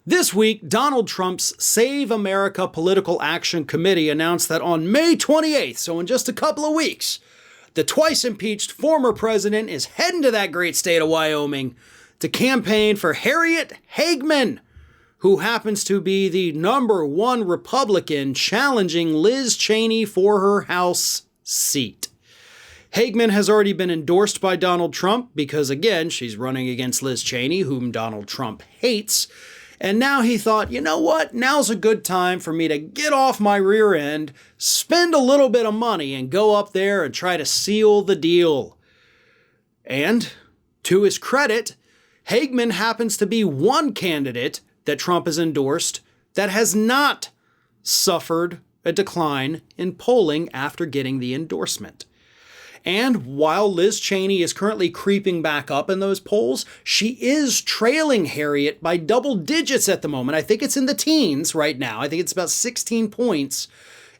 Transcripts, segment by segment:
This week, Donald Trump's Save America Political Action Committee announced that on May 28th, so in just a couple of weeks, the twice impeached former president is heading to that great state of Wyoming to campaign for Harriet Hageman, who happens to be the #1 Republican challenging Liz Cheney for her House seat. Hageman has already been endorsed by Donald Trump because, again, she's running against Liz Cheney, whom Donald Trump hates. And now he thought, you know what? Now's a good time for me to get off my rear end, spend a little bit of money, and go up there and try to seal the deal. And, to his credit, Hageman happens to be one candidate that Trump has endorsed that has not suffered a decline in polling after getting the endorsement. And while Liz Cheney is currently creeping back up in those polls, she is trailing Harriet by double digits at the moment. I think it's in the teens right now. I think it's about 16 points.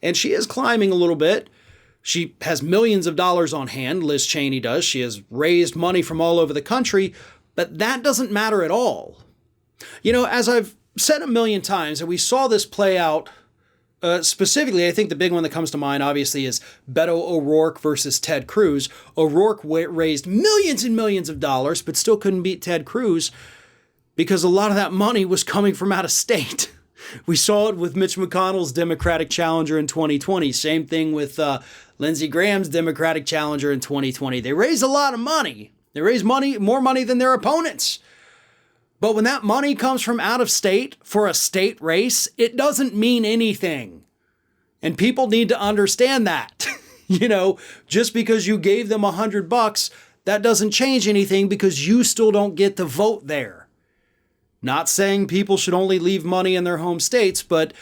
And she is climbing a little bit. She has millions of dollars on hand, Liz Cheney does. She has raised money from all over the country, but that doesn't matter at all. You know, as I've said a million times, and we saw this play out specifically, I think the big one that comes to mind, obviously, is Beto O'Rourke versus Ted Cruz. O'Rourke raised millions and millions of dollars, but still couldn't beat Ted Cruz because a lot of that money was coming from out of state. We saw it with Mitch McConnell's Democratic challenger in 2020. Same thing with Lindsey Graham's Democratic challenger in 2020. They raised a lot of money. They raised more money than their opponents. But when that money comes from out of state for a state race, it doesn't mean anything. And people need to understand that. You know, just because you gave them $100, that doesn't change anything because you still don't get to vote there. Not saying people should only leave money in their home states, but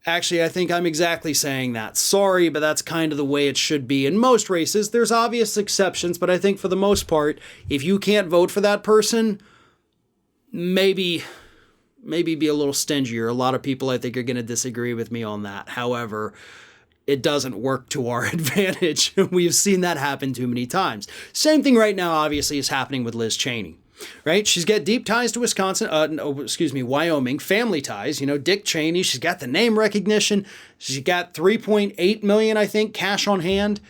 actually I think I'm exactly saying that. Sorry, but that's kind of the way it should be in most races. There's obvious exceptions, but I think for the most part, if you can't vote for that person, maybe be a little stingier. A lot of people, I think, are going to disagree with me on that. However, it doesn't work to our advantage. We've seen that happen too many times. Same thing right now, obviously, is happening with Liz Cheney, right? She's got deep ties to Wyoming, family ties. You know, Dick Cheney, she's got the name recognition. She's got $3.8 million, I think, cash on hand.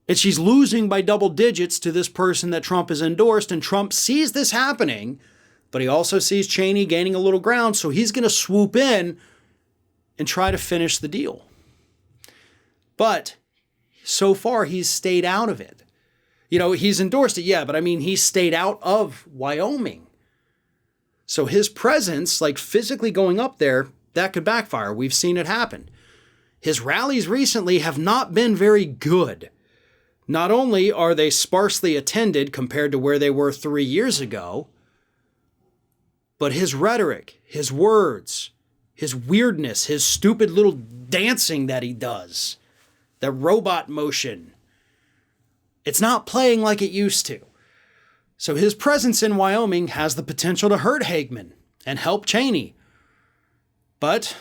And she's losing by double digits to this person that Trump has endorsed. And Trump sees this happening, but he also sees Cheney gaining a little ground, so he's going to swoop in and try to finish the deal. But so far, he's stayed out of it. You know, he's endorsed it, yeah, but I mean, he stayed out of Wyoming. So his presence, like physically going up there, that could backfire. We've seen it happen. His rallies recently have not been very good. Not only are they sparsely attended compared to where they were 3 years ago, but his rhetoric, his words, his weirdness, his stupid little dancing that he does, the robot motion, it's not playing like it used to. So his presence in Wyoming has the potential to hurt Hageman and help Cheney. But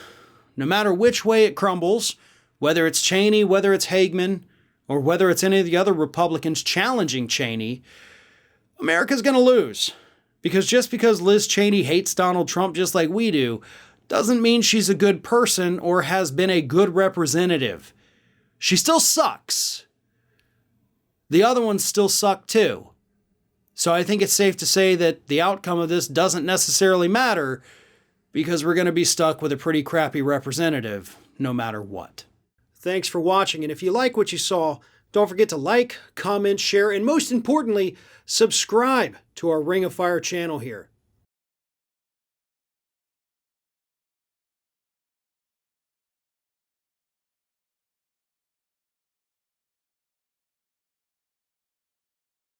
no matter which way it crumbles, whether it's Cheney, whether it's Hageman, or whether it's any of the other Republicans challenging Cheney, America's going to lose. Because just because Liz Cheney hates Donald Trump just like we do, doesn't mean she's a good person or has been a good representative. She still sucks. The other ones still suck too. So I think it's safe to say that the outcome of this doesn't necessarily matter because we're going to be stuck with a pretty crappy representative no matter what. Thanks for watching, and if you like what you saw, don't forget to like, comment, share, and most importantly, subscribe to our Ring of Fire channel here.